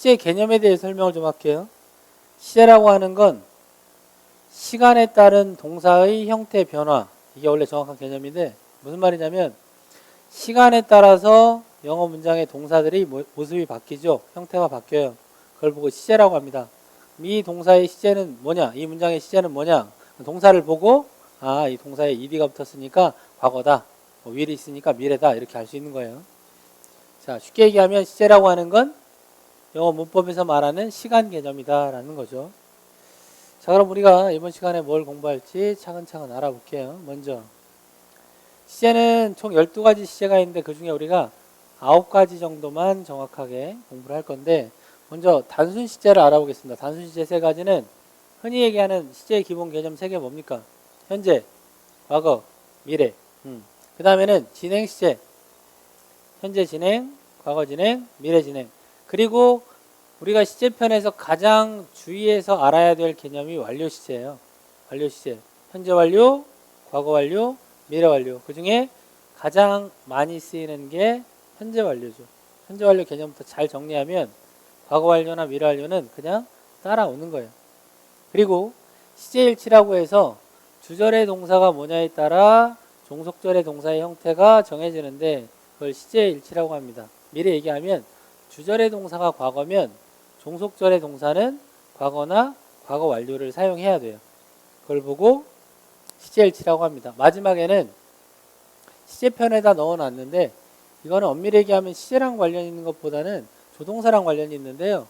시제 개념에 대해 설명을 좀 할게요. 시제라고 하는 건 시간에 따른 동사의 형태 변화, 이게 원래 정확한 개념인데 무슨 말이냐면 시간에 따라서 영어 문장의 동사들이 모습이 바뀌죠. 형태가 바뀌어요. 그걸 보고 시제라고 합니다. 이 동사의 시제는 뭐냐, 이 문장의 시제는 뭐냐, 동사를 보고 이 동사에 ed가 붙었으니까 과거다, will이 있으니까 미래다, 이렇게 알 수 있는 거예요. 자, 쉽게 얘기하면 시제라고 하는 건 영어 문법에서 말하는 시간 개념이다 라는 거죠. 자, 그럼 우리가 이번 시간에 뭘 공부할지 차근차근 알아볼게요. 먼저 시제는 총 12가지 시제가 있는데 그 중에 우리가 9가지 정도만 정확하게 공부를 할 건데, 먼저 단순 시제를 알아보겠습니다. 단순 시제 3가지는 흔히 얘기하는 시제의 기본 개념 3개 뭡니까? 현재, 과거, 미래. 그 다음에는 진행 시제. 현재 진행, 과거 진행, 미래 진행. 그리고 우리가 시제편에서 가장 주의해서 알아야 될 개념이 완료 시제예요. 완료 시제. 현재 완료, 과거 완료, 미래 완료. 그 중에 가장 많이 쓰이는 게 현재 완료죠. 현재 완료 개념부터 잘 정리하면 과거 완료나 미래 완료는 그냥 따라오는 거예요. 그리고 시제일치라고 해서 주절의 동사가 뭐냐에 따라 종속절의 동사의 형태가 정해지는데 그걸 시제일치라고 합니다. 미리 얘기하면 주절의 동사가 과거면 종속절의 동사는 과거나 과거 완료를 사용해야 돼요. 그걸 보고 시제일치라고 합니다. 마지막에는 시제편에다 넣어놨는데 이거는 엄밀히 얘기하면 시제랑 관련 있는 것보다는 조동사랑 관련이 있는데요.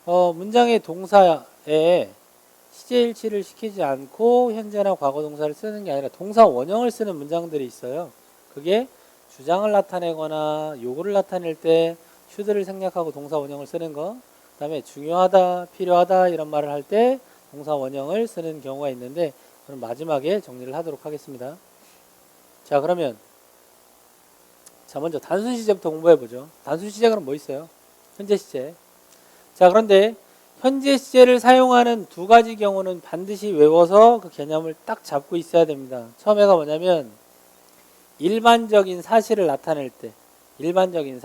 문장의 동사에 시제일치를 시키지 않고 현재나 과거 동사를 쓰는 게 아니라 동사 원형을 쓰는 문장들이 있어요. 그게 주장을 나타내거나 요구를 나타낼 때 should를 생략하고 동사 원형을 쓰는 거, 그 다음에 중요하다, 필요하다 이런 말을 할 때 동사 원형을 쓰는 경우가 있는데 그럼 마지막에 정리를 하도록 하겠습니다. 자, 그러면 먼저 단순 시제부터 공부해보죠. 단순 시제가 그럼 뭐 있어요? 현재 시제. 자, 그런데 현재 시제를 사용하는 2가지 경우는 반드시 외워서 그 개념을 딱 잡고 있어야 됩니다. 처음에가 뭐냐면 일반적인 사실을 나타낼 때, 일반적인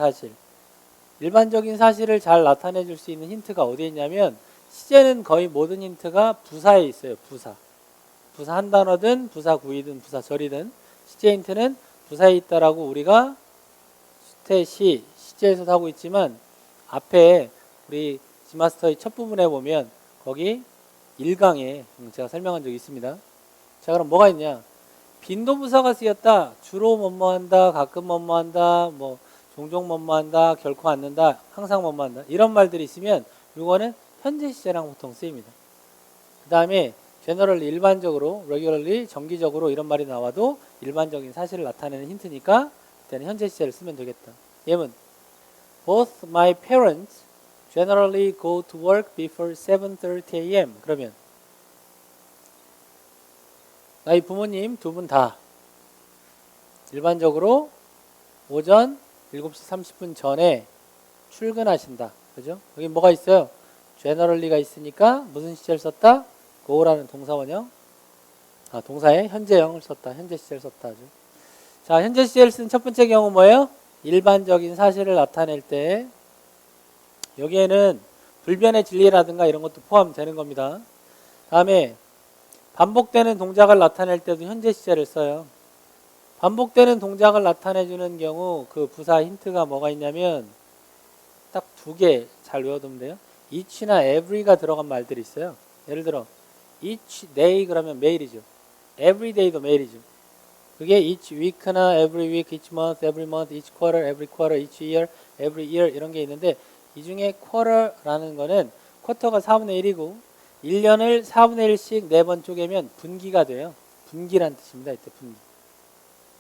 사실을 잘 나타내 줄 수 있는 힌트가 어디에 있냐면 시제는 거의 모든 힌트가 부사에 있어요. 부사 한 단어든 부사 구이든 부사 절이든 시제 힌트는 부사에 있다라고 우리가 시제에서도 하고 있지만 앞에 우리 지마스터의 첫 부분에 보면 거기 1강에 제가 설명한 적이 있습니다. 자, 그럼 뭐가 있냐? 빈도부사가 쓰였다. 주로 뭐뭐한다, 가끔 뭐뭐한다, 뭐 종종 뭐뭐한다, 결코 않는다, 항상 뭐뭐한다 이런 말들이 있으면 이거는 현재 시제랑 보통 쓰입니다. 그 다음에 generally 일반적으로, regularly 정기적으로 이런 말이 나와도 일반적인 사실을 나타내는 힌트니까 그때는 현재 시제를 쓰면 되겠다. 예문 Both my parents generally go to work before 7:30 a.m. 그러면 나의 부모님 2분 다 일반적으로 오전 7시 30분 전에 출근하신다. 그죠? 여기 뭐가 있어요? generally가 있으니까 무슨 시제를 썼다? go라는 동사원형, 동사의 현재형을 썼다. 현재 시제를 썼다. 하죠. 자, 현재 시제를 쓴 첫 번째 경우 뭐예요? 일반적인 사실을 나타낼 때 여기에는 불변의 진리라든가 이런 것도 포함되는 겁니다. 다음에 반복되는 동작을 나타낼 때도 현재 시제를 써요. 반복되는 동작을 나타내주는 경우 그 부사 힌트가 뭐가 있냐면 딱 2개 잘 외워두면 돼요. each나 every가 들어간 말들이 있어요. 예를 들어 each day 그러면 매일이죠. every day도 매일이죠. 그게 each week나 every week, each month, each quarter, every quarter, each year, every year 이런 게 있는데 이 중에 quarter라는 거는 쿼터가 4분의 1이고 1년을 4분의 1씩 4번 쪼개면 분기가 돼요. 분기란 뜻입니다. 이때 분기.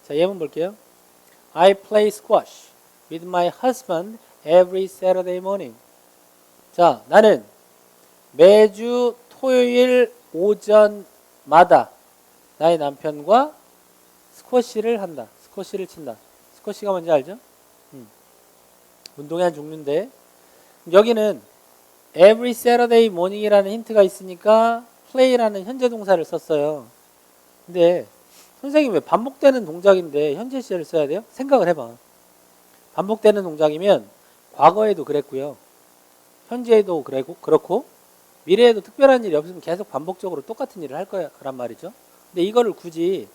자, 예문 볼게요. I play squash with my husband every Saturday morning. 자, 나는 매주 토요일 오전마다 나의 남편과 스쿼시를 한다. 스쿼시를 친다. 스쿼시가 뭔지 알죠? 운동의 한 종류인데 여기는 every Saturday morning이라는 힌트가 있으니까 play라는 현재 동사를 썼어요. 근데 선생님 왜 반복되는 동작인데 현재 시제를 써야 돼요? 생각을 해봐. 반복되는 동작이면 과거에도 그랬고요. 현재에도 그렇고 미래에도 특별한 일이 없으면 계속 반복적으로 똑같은 일을 할 거란 말이죠. 근데 이거를 굳이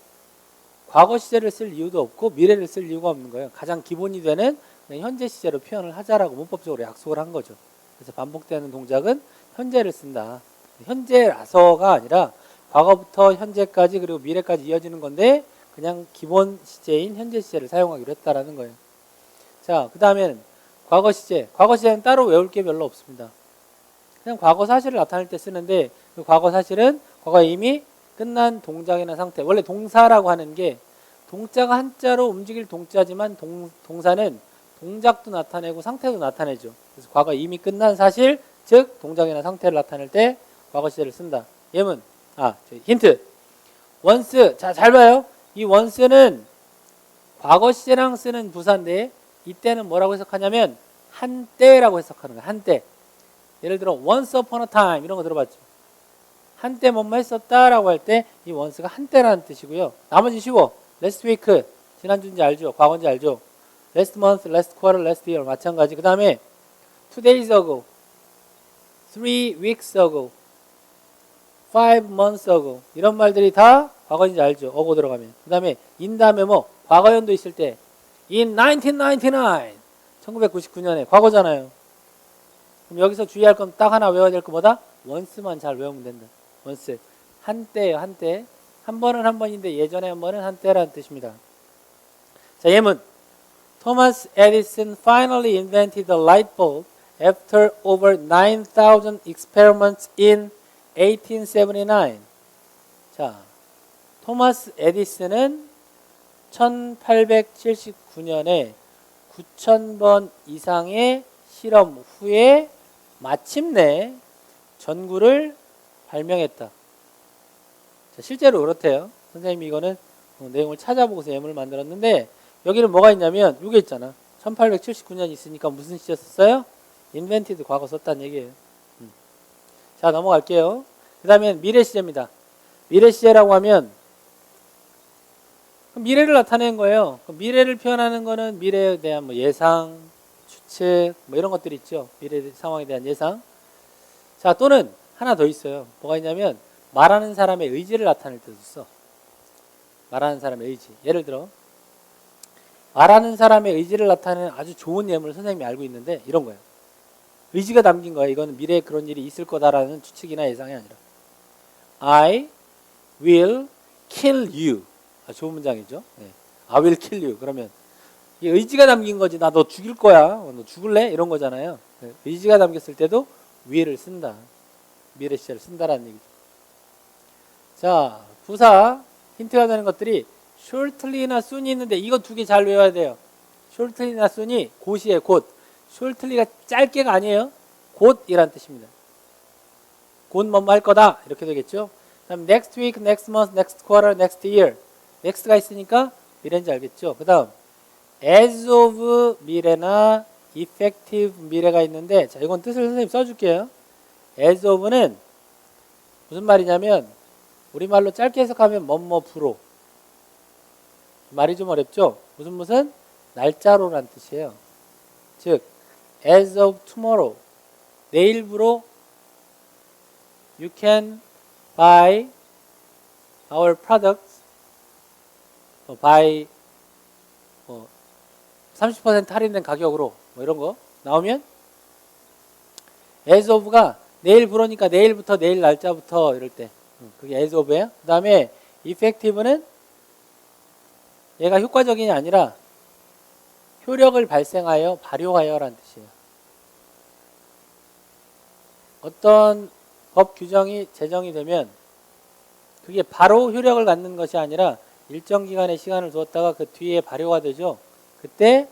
과거 시제를 쓸 이유도 없고 미래를 쓸 이유가 없는 거예요. 가장 기본이 되는 현재 시제로 표현을 하자라고 문법적으로 약속을 한 거죠. 그래서 반복되는 동작은 현재를 쓴다. 현재라서가 아니라 과거부터 현재까지 그리고 미래까지 이어지는 건데 그냥 기본 시제인 현재 시제를 사용하기로 했다라는 거예요. 자, 그 다음에는 과거 시제. 과거 시제는 따로 외울 게 별로 없습니다. 그냥 과거 사실을 나타낼 때 쓰는데 그 과거 사실은 과거에 이미 끝난 동작이나 상태. 원래 동사라고 하는 게 동자가 한자로 움직일 동자지만 동사는 동작도 나타내고 상태도 나타내죠. 그래서 과거에 이미 끝난 사실, 즉 동작이나 상태를 나타낼 때 과거 시제를 쓴다. 예문. 힌트. once. 자, 잘 봐요. 이 once는 과거 시제랑 쓰는 부사인데 이때는 뭐라고 해석하냐면 한때라고 해석하는 거야. 한때. 예를 들어 once upon a time 이런 거 들어봤죠. 한때 뭐뭐 했었다라고 할 때 이 once가 한때라는 뜻이고요. 나머지 쉬워. last week 지난주인지 알죠? 과거인지 알죠? last month, last quarter, last year 마찬가지. 그 다음에 2 days ago, 3 weeks ago, 5 months ago 이런 말들이 다 과거인지 알죠? 어고 들어가면. 그 다음에 in 다음에 뭐 과거연도 있을 때 in 1999 1999년에 과거잖아요. 그럼 여기서 주의할 건 딱 하나 외워야 될 거 뭐다? once만 잘 외우면 된다. once. 한때예요. 한때. 한 번은 한 번인데 예전에 한 번은 한때라는 뜻입니다. 자, 예문. Thomas Edison finally invented the light bulb after over 9,000 experiments in 1879. 자, 토마스 에디슨은 1879년에 9,000번 이상의 실험 후에 마침내 전구를 발명했다. 자, 실제로 그렇대요. 선생님이 이거는 내용을 찾아보고서 예문을 만들었는데 여기는 뭐가 있냐면 이게 있잖아. 1879년 있으니까 무슨 시제 썼어요? invented 과거 썼다는 얘기예요. 자, 넘어갈게요. 그 다음엔 미래 시제입니다. 미래 시제라고 하면 미래를 나타내는 거예요. 미래를 표현하는 거는 미래에 대한 뭐 예상, 추측 뭐 이런 것들이 있죠. 미래 상황에 대한 예상. 자, 또는 하나 더 있어요. 뭐가 있냐면 말하는 사람의 의지를 나타낼 때도 써. 말하는 사람의 의지. 예를 들어 말하는 사람의 의지를 나타내는 아주 좋은 예문을 선생님이 알고 있는데 이런 거예요. 의지가 담긴 거예요. 이거는 미래에 그런 일이 있을 거다라는 추측이나 예상이 아니라 I will kill you. 좋은 문장이죠. 네. I will kill you. 그러면 이 의지가 담긴 거지. 나 너 죽일 거야. 너 죽을래? 이런 거잖아요. 네. 의지가 담겼을 때도 will을 쓴다. 미래 시제를 쓴다라는 얘기죠. 자, 부사 힌트가 되는 것들이 shortly나 soon이 있는데 이거 두 개 잘 외워야 돼요. shortly나 soon이 곧이에요. 곧. shortly가 짧게가 아니에요. 곧이란 뜻입니다. 곧 뭐뭐 할 거다. 이렇게 되겠죠. 그다음 next week, next month, next quarter, next year. next가 있으니까 미래인지 알겠죠. 그 다음 as of 미래나 effective 미래가 있는데 자, 이건 뜻을 선생님 써줄게요. as of는 무슨 말이냐면 우리말로 짧게 해석하면 뭐뭐부로 말이 좀 어렵죠. 무슨 날짜로란 뜻이에요. 즉 as of tomorrow 내일부로 you can buy our products by 30% 할인된 가격으로 뭐 이런 거 나오면 as of가 내일부로니까 내일부터 내일 날짜부터 이럴 때 그게 as of예요. 그 다음에 effective는 얘가 효과적인이 아니라 효력을 발생하여 발효하여 라는 뜻이에요. 어떤 법 규정이 제정이 되면 그게 바로 효력을 갖는 것이 아니라 일정 기간의 시간을 두었다가 그 뒤에 발효가 되죠. 그때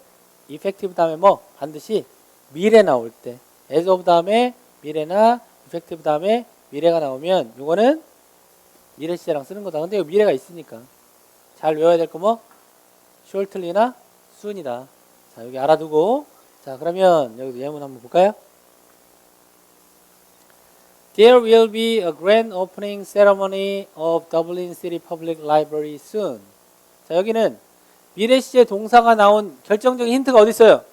effective 다음에 뭐 반드시 미래 나올 때 as of 다음에 미래나 effective 다음에 미래가 나오면 이거는 미래 시제랑 쓰는 거다. 근데 이거 미래가 있으니까 잘 외워야 될 거 뭐 shortly나 soon이다. 자, 여기 알아두고 자, 그러면 여기도 예문 한번 볼까요? There will be a grand opening ceremony of Dublin City Public Library soon. 자, 여기는 미래 시제 동사가 나온 결정적인 힌트가 어디 있어요?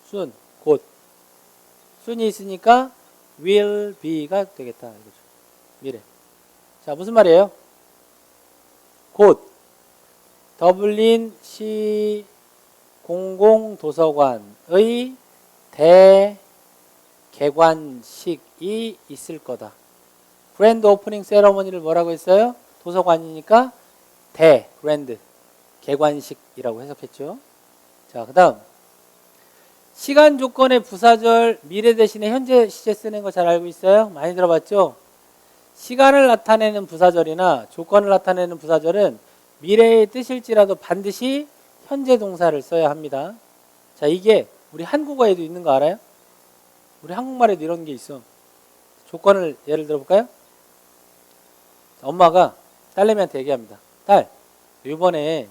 soon, 곧. soon이 있으니까 will be가 되겠다 이거죠. 미래. 자, 무슨 말이에요? 곧 더블린 시 공공도서관의 대개관식이 있을 거다. 그랜드 오프닝 세러머니를 뭐라고 했어요? 도서관이니까 그랜드 개관식이라고 해석했죠. 자, 그 다음 시간 조건의 부사절 미래 대신에 현재 시제 쓰는 거 잘 알고 있어요? 많이 들어봤죠? 시간을 나타내는 부사절이나 조건을 나타내는 부사절은 미래의 뜻일지라도 반드시 현재 동사를 써야 합니다. 자, 이게 우리 한국어에도 있는 거 알아요? 우리 한국말에도 이런 게 있어. 조건을 예를 들어 볼까요? 엄마가 딸내미한테 얘기합니다. 딸, 이번에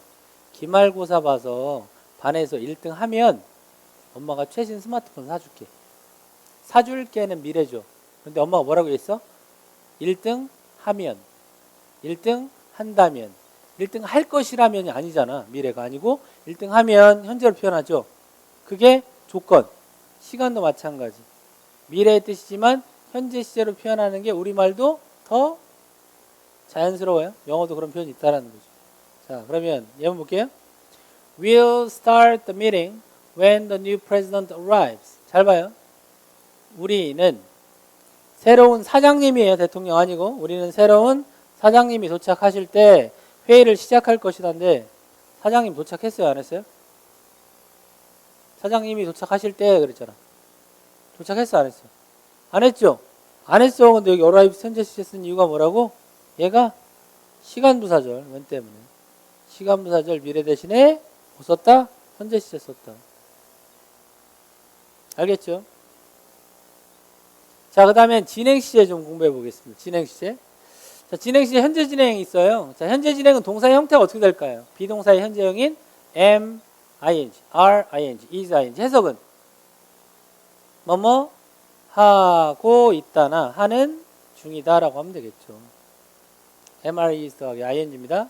기말고사 봐서 반에서 1등 하면 엄마가 최신 스마트폰 사줄게. 사줄게는 미래죠. 근데 엄마가 뭐라고 했어? 1등 하면, 1등 한다면, 1등 할 것이라면이 아니잖아. 미래가 아니고 1등 하면 현재로 표현하죠. 그게 조건. 시간도 마찬가지. 미래의 뜻이지만 현재 시제로 표현하는 게 우리말도 더 자연스러워요. 영어도 그런 표현이 있다라는 거죠. 자, 그러면 예문 볼게요. We'll start the meeting when the new president arrives. 잘 봐요. 우리는 새로운 사장님이에요. 대통령 아니고. 우리는 새로운 사장님이 도착하실 때 회의를 시작할 것이란데 사장님 도착했어요? 안 했어요? 사장님이 도착하실 때 그랬잖아. 도착했어? 안 했어? 안 했죠? 안 했어. 근데 여기 arrive 현재 시제 쓴 이유가 뭐라고? 얘가 시간부사절. 웬 때문에? 시간부사절 미래 대신에 뭐 썼다? 현재 시제 썼다. 알겠죠? 자, 그 다음에 진행시제 좀 공부해 보겠습니다. 진행시제. 자, 진행시제 현재 진행이 있어요. 자, 현재 진행은 동사의 형태가 어떻게 될까요? 비동사의 현재형인 am, ing, are, ing, is, ing. 해석은 뭐뭐 하고 있다나 하는 중이다라고 하면 되겠죠. am, are, is 더하기 ing입니다.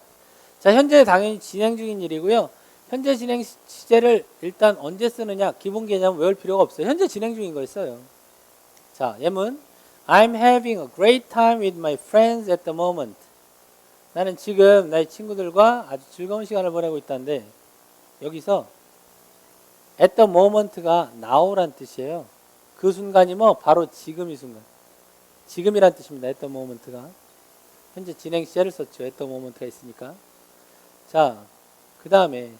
자, 현재 당연히 진행 중인 일이고요. 현재 진행 시제를 일단 언제 쓰느냐 기본 개념 외울 필요가 없어요. 현재 진행 중인 거 있어요. 자, 예문 I'm having a great time with my friends at the moment. 나는 지금 나의 친구들과 아주 즐거운 시간을 보내고 있다는데 여기서 at the moment가 now란 뜻이에요. 그 순간이 뭐 바로 지금 이 순간. 지금이란 뜻입니다. at the moment가. 현재 진행 시제를 썼죠. at the moment가 있으니까. 자, 그 다음에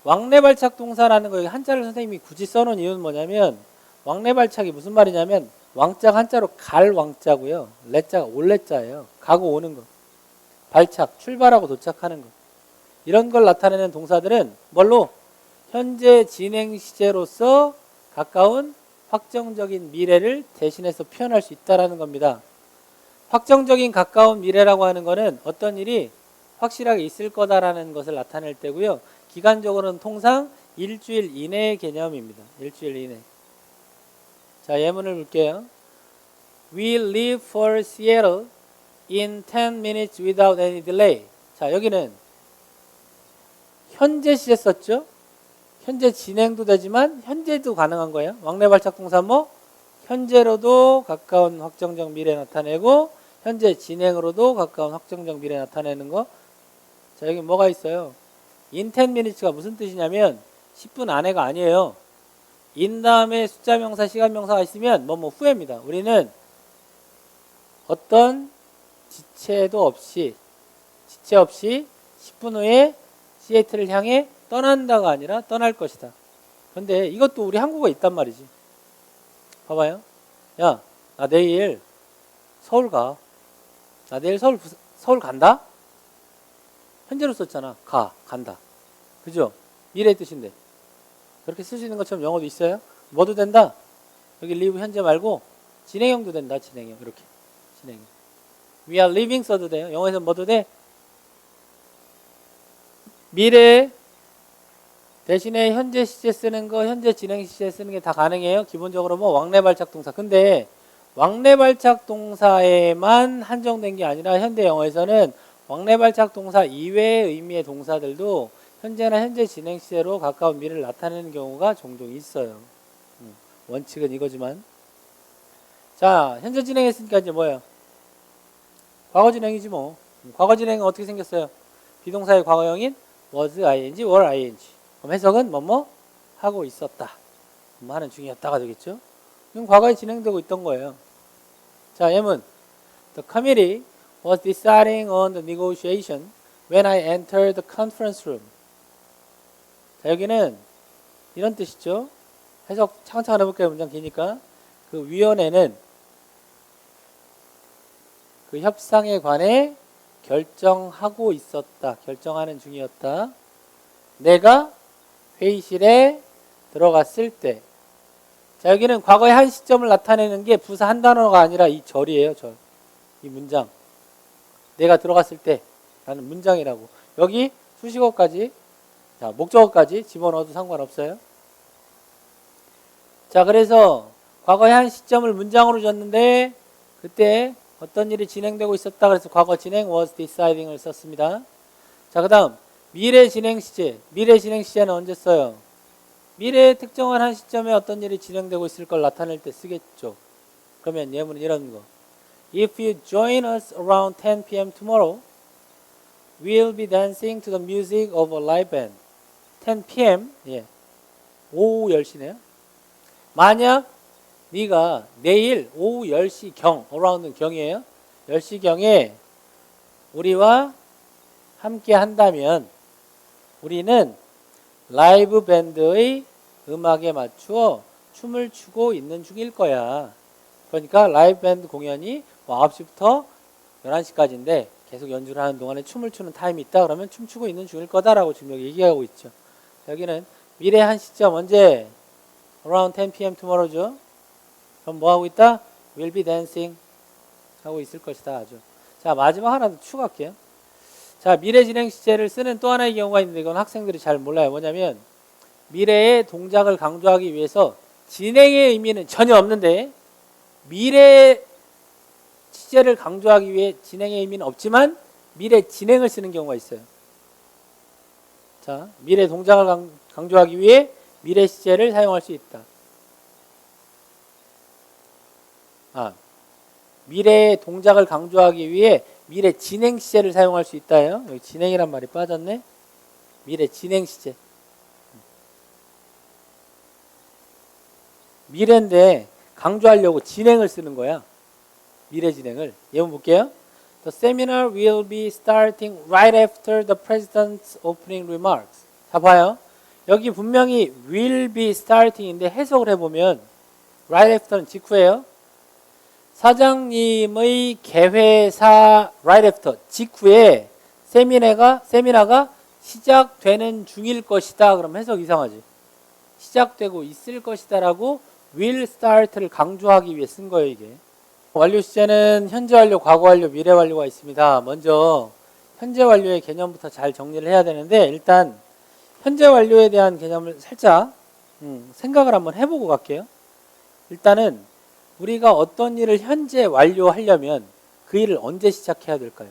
왕래발착 동사라는 거 여기 한자를 선생님이 굳이 써놓은 이유는 뭐냐면 왕래발착이 무슨 말이냐면 왕자가 한자로 갈 왕자고요. 레자가 올레자예요. 가고 오는 거. 발착, 출발하고 도착하는 거. 이런 걸 나타내는 동사들은 뭘로? 현재 진행 시제로서 가까운 확정적인 미래를 대신해서 표현할 수 있다라는 겁니다. 확정적인 가까운 미래라고 하는 거는 어떤 일이 확실하게 있을 거다라는 것을 나타낼 때고요. 기간적으로는 통상 일주일 이내의 개념입니다. 일주일 이내. 자, 예문을 볼게요. We leave for Seattle in 10 minutes without any delay. 자, 여기는 현재 시제 썼죠? 현재 진행도 되지만 현재도 가능한 거예요. 왕래발착 동사 뭐? 현재로도 가까운 확정적 미래 나타내고 현재 진행으로도 가까운 확정적 미래 나타내는 거. 자, 여기 뭐가 있어요? in 10 minutes가 무슨 뜻이냐면 10분 안에가 아니에요. in 다음에 숫자 명사, 시간 명사가 있으면 뭐 후에입니다. 우리는 어떤 지체 없이 10분 후에 시애틀을 향해 떠난다가 아니라 떠날 것이다. 그런데 이것도 우리 한국어에 있단 말이지. 봐봐요. 야, 나 내일 서울 가. 나 내일 서울 간다? 현재로 썼잖아. 간다. 그죠? 미래의 뜻인데. 그렇게 쓸 수 있는 것처럼 영어도 있어요. 뭐도 된다. 여기 live 현재 말고 진행형도 된다. 진행형. 이렇게. 진행형. We are living 써도 돼요. 영어에서 뭐도 돼? 미래 대신에 현재 시제 쓰는 거, 현재 진행 시제 쓰는 게 다 가능해요. 기본적으로 뭐 왕래발착 동사. 근데 왕래발착 동사에만 한정된 게 아니라 현대 영어에서는 왕래발착 동사 이외의 의미의 동사들도 현재나 현재 진행 시제로 가까운 미래를 나타내는 경우가 종종 있어요. 원칙은 이거지만. 자, 현재 진행했으니까 이제 뭐예요? 과거 진행이지 뭐. 과거 진행은 어떻게 생겼어요? 비동사의 과거형인 was ing, were ing. 그럼 해석은 뭐뭐 하고 있었다. 뭐 하는 중이었다가 되겠죠? 이건 과거에 진행되고 있던 거예요. 자, 예문. The committee was deciding on the negotiation when I entered the conference room. 자, 여기는 이런 뜻이죠. 해석 차근차근 해볼게요. 문장 기니까. 그 위원회는 그 협상에 관해 결정하고 있었다. 결정하는 중이었다. 내가 회의실에 들어갔을 때. 자, 여기는 과거의 한 시점을 나타내는 게 부사 한 단어가 아니라 이 절이에요. 절. 이 문장. 내가 들어갔을 때 라는 문장이라고. 여기 수식어까지, 자, 목적어까지 집어넣어도 상관없어요. 자, 그래서 과거의 한 시점을 문장으로 줬는데 그때 어떤 일이 진행되고 있었다. 그래서 과거 진행 was deciding을 썼습니다. 자, 그 다음 미래 진행 시제. 미래 진행 시제는 언제 써요? 미래의 특정한 한 시점에 어떤 일이 진행되고 있을 걸 나타낼 때 쓰겠죠. 그러면 예문은 이런 거. If you join us around 10 p.m. tomorrow, we'll be dancing to the music of a live band. 10 p.m. 예. 오후 10시네요. 만약 네가 내일 오후 10시 경, around는 경이에요. 10시 경에 우리와 함께 한다면 우리는 라이브 밴드의 음악에 맞추어 춤을 추고 있는 중일 거야. 그러니까 라이브 밴드 공연이 9시부터 11시까지인데 계속 연주를 하는 동안에 춤을 추는 타임이 있다. 그러면 춤추고 있는 중일 거다라고 지금 여기 얘기하고 있죠. 여기는 미래 한 시점 언제? Around 10 p.m. tomorrow죠. 그럼 뭐 하고 있다? Will be dancing 하고 있을 것이다. 아주. 자, 마지막 하나 더 추가할게요. 자, 미래 진행 시제를 쓰는 또 하나의 경우가 있는데 이건 학생들이 잘 몰라요. 뭐냐면 미래의 동작을 강조하기 위해서 진행의 의미는 전혀 없는데 미래 시제를 강조하기 위해 진행의 의미는 없지만 미래 진행을 쓰는 경우가 있어요. 자, 미래 동작을 강조하기 위해 미래 시제를 사용할 수 있다. 미래의 동작을 강조하기 위해 미래 진행 시제를 사용할 수 있다요. 여기 진행이란 말이 빠졌네. 미래 진행 시제. 미래인데 강조하려고 진행을 쓰는 거야. 미래 진행을. 예문 볼게요. The seminar will be starting right after the president's opening remarks. 자, 봐요. 여기 분명히 will be starting인데 해석을 해보면 right after는 직후예요. 사장님의 개회사 right after 직후에 세미나가 시작되는 중일 것이다. 그럼 해석 이상하지. 시작되고 있을 것이다 라고 will start를 강조하기 위해 쓴 거예요. 이게 완료 시제는 현재 완료, 과거 완료, 미래 완료가 있습니다. 먼저 현재 완료의 개념부터 잘 정리를 해야 되는데 일단 현재 완료에 대한 개념을 살짝 생각을 한번 해보고 갈게요. 일단은 우리가 어떤 일을 현재 완료하려면 그 일을 언제 시작해야 될까요?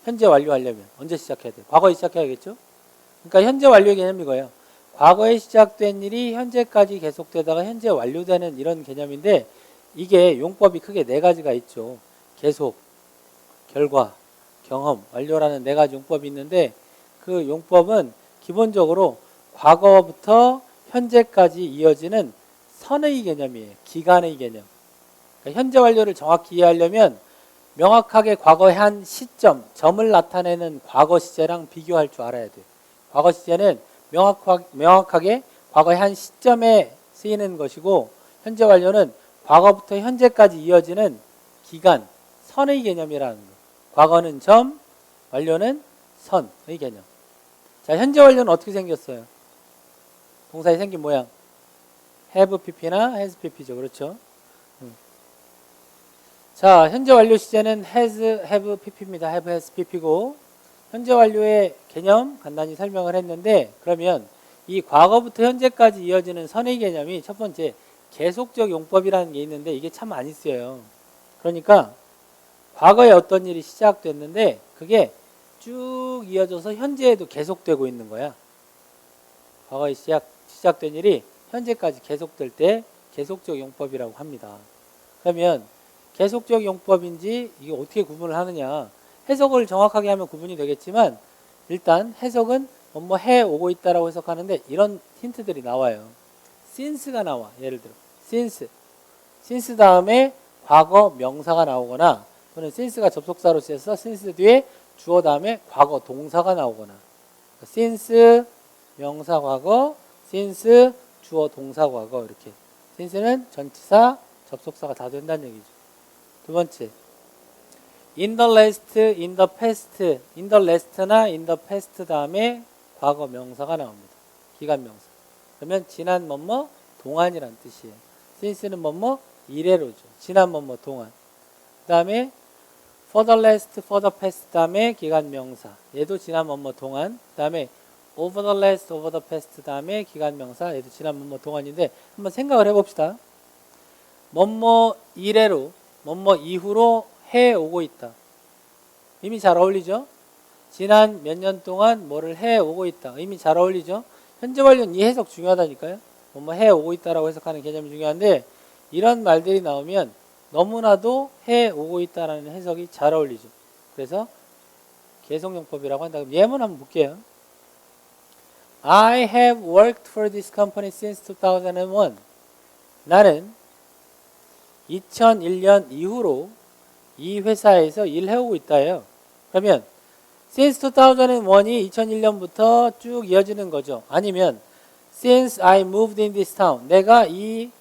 현재 완료하려면 언제 시작해야 돼요? 과거에 시작해야겠죠? 그러니까 현재 완료의 개념이 이거예요. 과거에 시작된 일이 현재까지 계속되다가 현재 완료되는 이런 개념인데 이게 용법이 크게 네 가지가 있죠. 계속, 결과, 경험, 완료라는 네 가지 용법이 있는데 그 용법은 기본적으로 과거부터 현재까지 이어지는 선의 개념이에요. 기간의 개념. 그러니까 현재 완료를 정확히 이해하려면 명확하게 과거의 한 시점, 점을 나타내는 과거 시제랑 비교할 줄 알아야 돼요. 과거 시제는 명확하게 과거의 한 시점에 쓰이는 것이고 현재 완료는 과거부터 현재까지 이어지는 기간, 선의 개념이라는 거예요. 과거는 점, 완료는 선의 개념. 자, 현재 완료는 어떻게 생겼어요? 동사의 생긴 모양. have pp나 has pp죠. 그렇죠? 자, 현재 완료 시제는 has, have pp입니다. have, has pp고 현재 완료의 개념 간단히 설명을 했는데 그러면 이 과거부터 현재까지 이어지는 선의 개념이 첫 번째 계속적 용법이라는 게 있는데 이게 참 많이 쓰여요. 그러니까 과거에 어떤 일이 시작됐는데 그게 쭉 이어져서 현재에도 계속되고 있는 거야. 과거에 시작된 일이 현재까지 계속될 때 계속적 용법이라고 합니다. 그러면 계속적 용법인지 이게 어떻게 구분을 하느냐. 해석을 정확하게 하면 구분이 되겠지만 일단 해석은 뭐뭐 해 오고 있다라고 해석하는데 이런 힌트들이 나와요. since가 나와. 예를 들어 since 다음에 과거 명사가 나오거나 또는 since가 접속사로 쓰여서 since 뒤에 주어 다음에 과거 동사가 나오거나 since 명사 과거, since 주어 동사 과거 이렇게. since는 전치사, 접속사가 다 된다는 얘기죠. 두 번째, in the last, in the past, in the last나 in the past 다음에 과거 명사가 나옵니다. 기간 명사. 그러면 지난 뭐뭐 동안이란 뜻이에요. since는 뭐뭐 이래로죠. 지난 뭐뭐 동안. 그 다음에 for the last, for the past 다음에 기간 명사. 얘도 지난 뭐뭐 동안. 그 다음에 over the last, over the past 다음에 기간 명사. 얘도 지난 뭐뭐 동안인데 한번 생각을 해봅시다. 뭐뭐 이래로, 뭐뭐 이후로 해오고 있다. 이미 잘 어울리죠? 지난 몇 년 동안 뭐를 해오고 있다. 이미 잘 어울리죠? 현재 완료는 이 해석 중요하다니까요. 뭐뭐 해오고 있다라고 해석하는 개념이 중요한데 이런 말들이 나오면 너무나도 해오고 있다라는 해석이 잘 어울리죠. 그래서 계속용법이라고 한다. 그럼 예문 한번 볼게요. I have worked for this company since 2001. 나는 2001년 이후로 이 회사에서 일해오고 있다예요. 그러면 since 2001이 2001년부터 쭉 이어지는 거죠. 아니면 since I moved in this town. 내가 이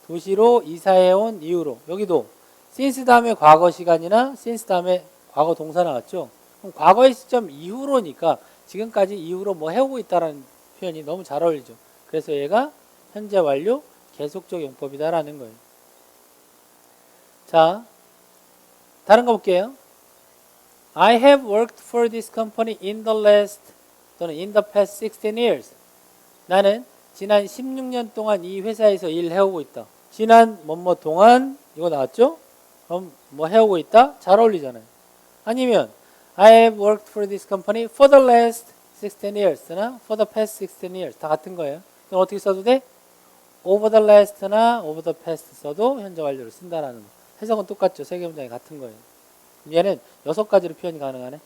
도시로 이사해온 이후로. 여기도 since 다음에 과거 시간이나 since 다음에 과거 동사 나왔죠. 그럼 과거의 시점 이후로니까 지금까지 이후로 뭐 해오고 있다라는 표현이 너무 잘 어울리죠. 그래서 얘가 현재 완료 계속적 용법이다라는 거예요. 자, 다른 거 볼게요. I have worked for this company in the last 또는 in the past 16 years. 나는 지난 16년 동안 이 회사에서 일해오고 있다. 지난 뭐뭐 동안 이거 나왔죠? 그럼 뭐 해오고 있다? 잘 어울리잖아요. 아니면 I have worked for this company for the last 16 years나 for the past 16 years 다 같은 거예요. 그럼 어떻게 써도 돼? over the last나 over the past 써도 현재 완료를 쓴다라는 거. 해석은 똑같죠. 세 개 문장이 같은 거예요. 얘는 6가지로 표현이 가능하네.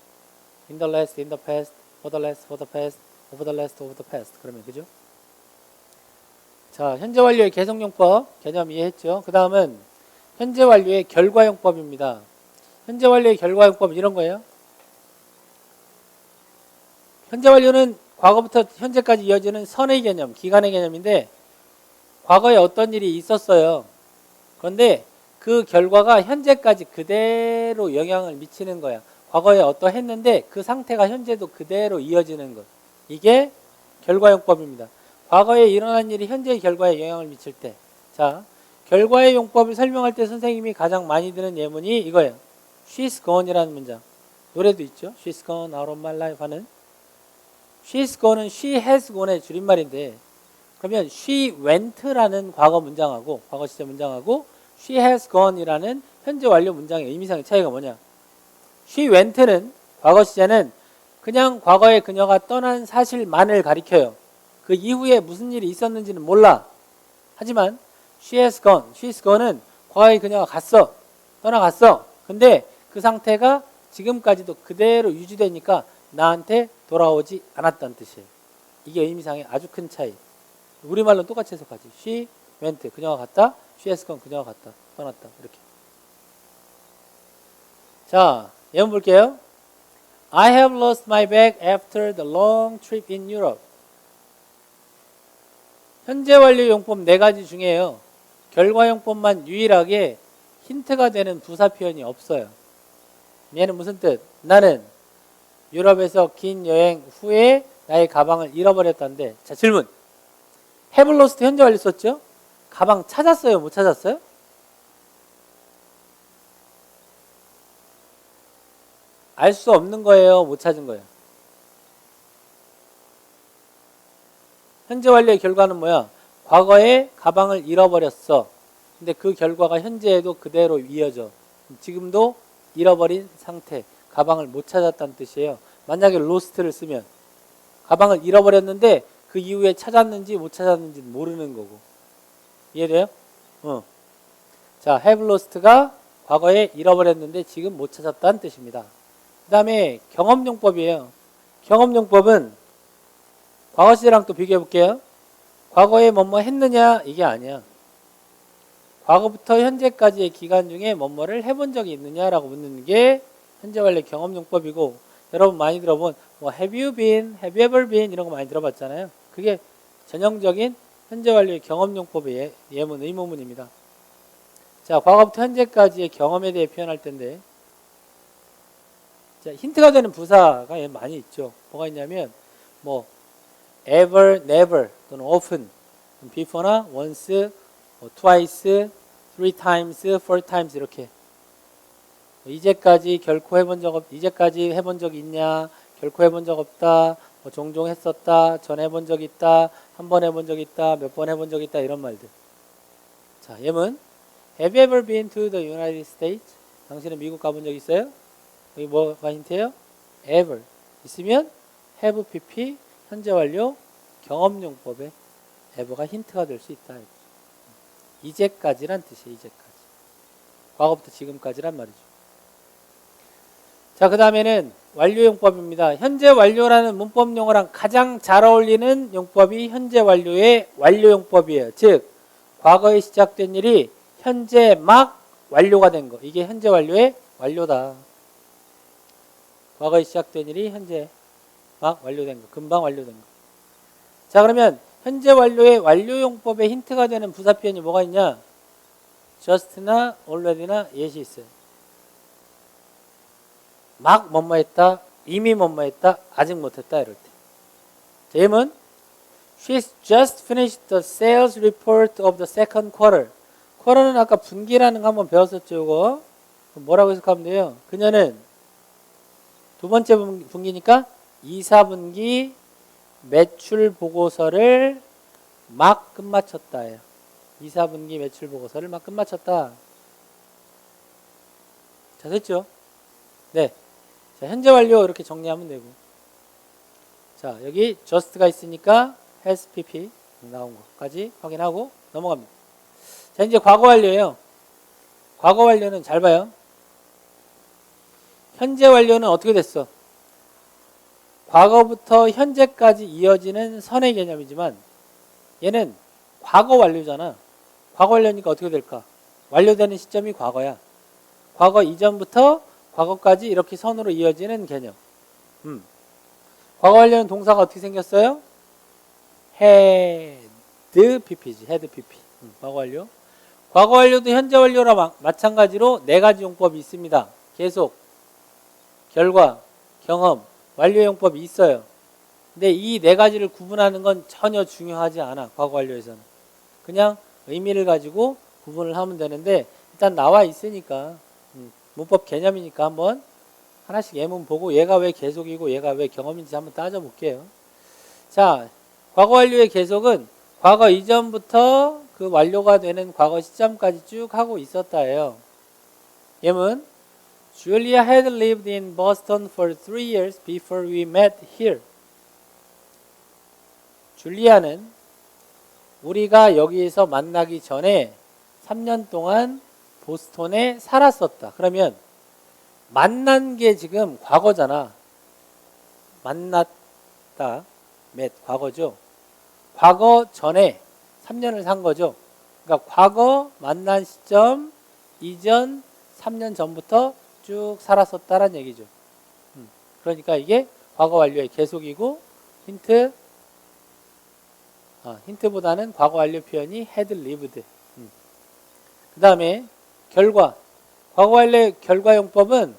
in the last, in the past, for the last, for the past, over the last, over the past. 그러면 그죠? 자, 현재 완료의 계속용법 개념 이해했죠? 그 다음은 현재 완료의 결과용법입니다. 현재 완료의 결과용법은 이런 거예요. 현재 완료는 과거부터 현재까지 이어지는 선의 개념, 기간의 개념인데 과거에 어떤 일이 있었어요. 그런데 그 결과가 현재까지 그대로 영향을 미치는 거야. 과거에 어떠했는데 그 상태가 현재도 그대로 이어지는 것. 이게 결과용법입니다. 과거에 일어난 일이 현재의 결과에 영향을 미칠 때. 자, 결과의 용법을 설명할 때 선생님이 가장 많이 드는 예문이 이거예요. She's gone이라는 문장. 노래도 있죠. She's gone out of my life 하는. She's gone은 she has gone의 줄임말인데 그러면 she went라는 과거 문장하고 과거 시제 문장하고 she has gone이라는 현재 완료 문장의 의미상의 차이가 뭐냐? she went는 과거 시제는 그냥 과거에 그녀가 떠난 사실만을 가리켜요. 그 이후에 무슨 일이 있었는지는 몰라. 하지만 she has gone, she's gone은 과거에 그녀가 갔어. 떠나갔어. 근데 그 상태가 지금까지도 그대로 유지되니까 나한테 돌아오지 않았다는 뜻이에요. 이게 의미상의 아주 큰 차이. 우리말로는 똑같이 해석하지. she went, 그녀가 갔다. she has gone, 그녀가 갔다. 떠났다. 이렇게. 자, 예문 볼게요. I have lost my bag after the long trip in Europe. 현재 완료 용법 4가지 중에요. 결과 용법만 유일하게 힌트가 되는 부사 표현이 없어요. 얘는 무슨 뜻? 나는 유럽에서 긴 여행 후에 나의 가방을 잃어버렸다는데. 자, 질문. have lost 현재 완료 썼죠? 가방 찾았어요? 못 찾았어요? 알 수 없는 거예요? 못 찾은 거예요? 현재 완료의 결과는 뭐야? 과거에 가방을 잃어버렸어. 근데 그 결과가 현재에도 그대로 이어져. 지금도 잃어버린 상태. 가방을 못 찾았다는 뜻이에요. 만약에 lost를 쓰면 가방을 잃어버렸는데 그 이후에 찾았는지 못 찾았는지 모르는 거고. 이해돼요? 자, have lost가 과거에 잃어버렸는데 지금 못 찾았다는 뜻입니다. 그 다음에 경험용법이에요. 경험용법은 과거 시제랑 또 비교해 볼게요. 과거에 뭐뭐 했느냐 이게 아니야. 과거부터 현재까지의 기간 중에 뭐뭐를 해본 적이 있느냐라고 묻는 게 현재 완료 경험용법이고, 여러분 많이 들어본 뭐 have you been, have you ever been 이런 거 많이 들어봤잖아요. 그게 전형적인 현재 완료의 경험용법의 예문, 의문문입니다. 자, 과거부터 현재까지의 경험에 대해 표현할 텐데, 자, 힌트가 되는 부사가 많이 있죠. 뭐가 있냐면 뭐 ever, never 또는 often, before나 once, twice, three times, four times 이렇게. 이제까지 결코 해본 적 이제까지 해본 적 있냐? 결코 해본 적 없다. 뭐 종종 했었다. 전 해본 적 있다. 한 번 해본 적 있다. 몇 번 해본 적 있다. 이런 말들. 자, 예문. Have you ever been to the United States? 당신은 미국 가본 적 있어요? 여기 뭐가 힌트예요? ever. 있으면 have pp 현재 완료 경험용법에 ever가 힌트가 될 수 있다. 이제까지란 뜻이에요. 이제까지. 과거부터 지금까지란 말이죠. 자, 그 다음에는 완료용법입니다. 현재 완료라는 문법 용어랑 가장 잘 어울리는 용법이 현재 완료의 완료용법이에요. 즉, 과거에 시작된 일이 현재 막 완료가 된 거. 이게 현재 완료의 완료다. 과거에 시작된 일이 현재 막 완료된 거. 금방 완료된 거. 자, 그러면 현재 완료의 완료용법에 힌트가 되는 부사 표현이 뭐가 있냐? just나 already나 yet이 있어요. 막 뭐뭐 했다, 이미 뭐뭐 했다, 아직 못했다 이럴 때. 자, 예문. She's just finished the sales report of the second quarter. 쿼터는 아까 분기라는 거 한번 배웠었죠, 이거. 뭐라고 해석하면 돼요? 그녀는 두 번째 분기니까 2, 4분기 매출 보고서를 막 끝마쳤다예요. 2, 4분기 매출 보고서를 막 끝마쳤다. 자, 됐죠? 네. 자, 현재 완료 이렇게 정리하면 되고. 자, 여기 just가 있으니까 has pp 나온 것까지 확인하고 넘어갑니다. 자, 이제 과거 완료예요. 과거 완료는 잘 봐요. 현재 완료는 어떻게 됐어? 과거부터 현재까지 이어지는 선의 개념이지만 얘는 과거 완료잖아. 과거 완료니까 어떻게 될까? 완료되는 시점이 과거야. 과거 이전부터 과거까지 이렇게 선으로 이어지는 개념. 과거 완료는 동사가 어떻게 생겼어요? had pp지. had pp. 과거 완료. 과거 완료도 현재 완료랑 마찬가지로 네 가지 용법이 있습니다. 계속, 결과, 경험, 완료 용법이 있어요. 근데 이 네 가지를 구분하는 건 전혀 중요하지 않아. 과거 완료에서는. 그냥 의미를 가지고 구분을 하면 되는데 일단 나와 있으니까 문법 개념이니까 한번 하나씩 예문 보고 얘가 왜 계속이고 얘가 왜 경험인지 한번 따져볼게요. 자, 과거 완료의 계속은 과거 이전부터 그 완료가 되는 과거 시점까지 쭉 하고 있었다예요. 예문. Julia had lived in Boston for 3 years before we met here. 줄리아는 우리가 여기에서 만나기 전에 3년 동안 보스턴에 살았었다. 그러면 만난 게 지금 과거잖아. 만났다. met 과거죠. 과거 전에 3년을 산 거죠. 그러니까 과거 만난 시점 이전 3년 전부터 쭉 살았었다라는 얘기죠. 그러니까 이게 과거 완료의 계속이고 힌트보다는 과거 완료 표현이 had lived. 그 다음에 결과. 과거 완료의 결과용법은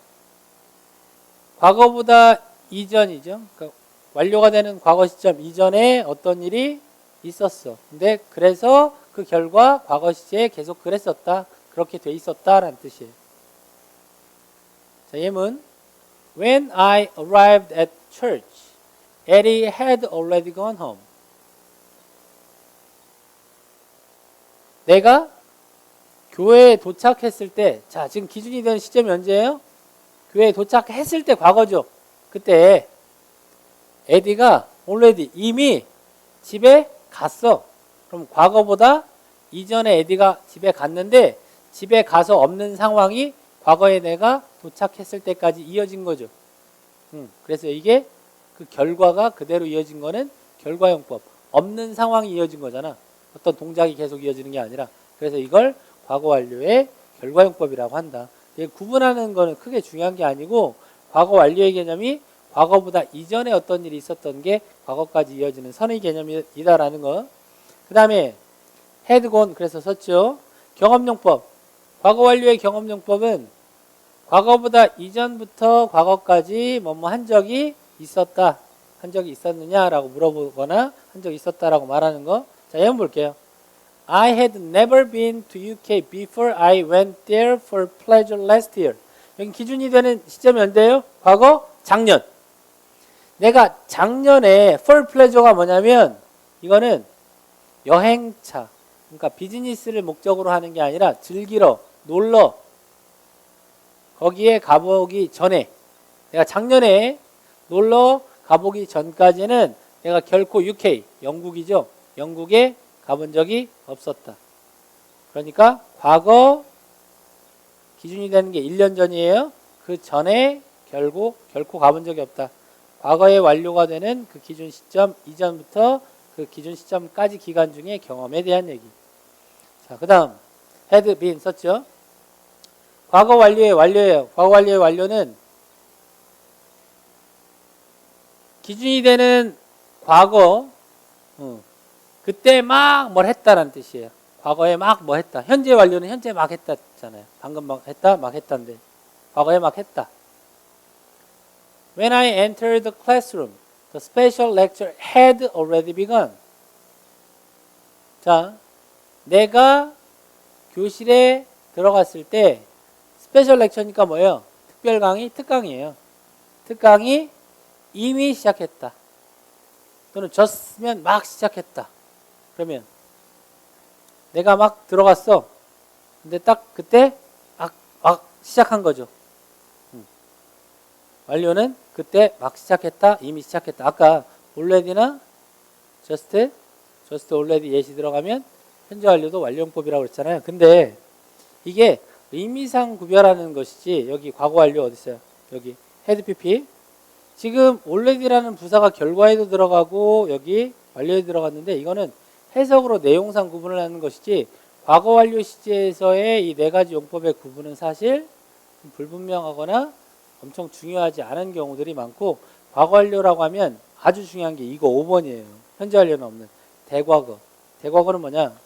과거보다 이전이죠. 그러니까 완료가 되는 과거 시점 이전에 어떤 일이 있었어. 근데 그래서 그 결과 과거 시제에 계속 그랬었다. 그렇게 돼 있었다라는 뜻이에요. 자, 예문. When I arrived at church, Eddie had already gone home. 내가 교회에 도착했을 때, 자, 지금 기준이 되는 시점이 언제예요? 교회에 도착했을 때 과거죠. 그때 에디가 already 이미 집에 갔어. 그럼 과거보다 이전에 에디가 집에 갔는데 집에 가서 없는 상황이 과거에 내가 도착했을 때까지 이어진 거죠. 그래서 이게 그 결과가 그대로 이어진 거는 결과용법. 없는 상황이 이어진 거잖아. 어떤 동작이 계속 이어지는 게 아니라. 그래서 이걸 과거 완료의 결과용법이라고 한다. 구분하는 거는 크게 중요한 게 아니고 과거 완료의 개념이 과거보다 이전에 어떤 일이 있었던 게 과거까지 이어지는 선의 개념이다라는 거. 그 다음에 had gone 그래서 썼죠. 경험용법. 과거 완료의 경험용법은 과거보다 이전부터 과거까지 뭐뭐 한 적이 있었다. 한 적이 있었느냐라고 물어보거나 한 적이 있었다라고 말하는 거. 자, 예문 볼게요. I had never been to UK before I went there for pleasure last year. 여기 기준이 되는 시점이 언제예요? 과거? 작년. 내가 작년에 for pleasure가 뭐냐면 이거는 여행차. 그러니까 비즈니스를 목적으로 하는 게 아니라 즐기러, 놀러 거기에 가보기 전에 내가 작년에 놀러 가보기 전까지는 내가 결코 UK, 영국이죠. 영국에 가본 적이 없었다. 그러니까 과거 기준이 되는 게 1년 전이에요. 그 전에 결코 가본 적이 없다. 과거의 완료가 되는 그 기준 시점 이전부터 그 기준 시점까지 기간 중에 경험에 대한 얘기. 자, 그 다음 had been 썼죠. 과거 완료의 완료예요. 과거 완료의 완료는 기준이 되는 과거 그때 막 뭘 했다라는 뜻이에요. 과거에 막 뭐 했다. 현재 완료는 현재 막 했다잖아요. 방금 막 했다, 막 했다인데 과거에 막 했다. When I entered the classroom, the special lecture had already begun. 자, 내가 교실에 들어갔을 때 스페셜 렉처니까 뭐예요? 특별 강의, 특강이에요. 특강이 이미 시작했다. 또는 졌으면 막 시작했다. 그러면 내가 막 들어갔어. 근데 딱 그때 막 시작한 거죠. 완료는 그때 막 시작했다, 이미 시작했다. 아까 already나 just already 예시 들어가면 현재 완료도 완료용법이라고 그랬잖아요. 근데 이게 의미상 구별하는 것이지 여기 과거 완료 어디 있어요? 여기 had pp. 지금 already라는 부사가 결과에도 들어가고 여기 완료에 들어갔는데 이거는 해석으로 내용상 구분을 하는 것이지 과거 완료 시제에서의 이 네 가지 용법의 구분은 사실 불분명하거나 엄청 중요하지 않은 경우들이 많고 과거 완료라고 하면 아주 중요한 게 이거 5번이에요. 현재 완료는 없는 대과거. 대과거는 뭐냐?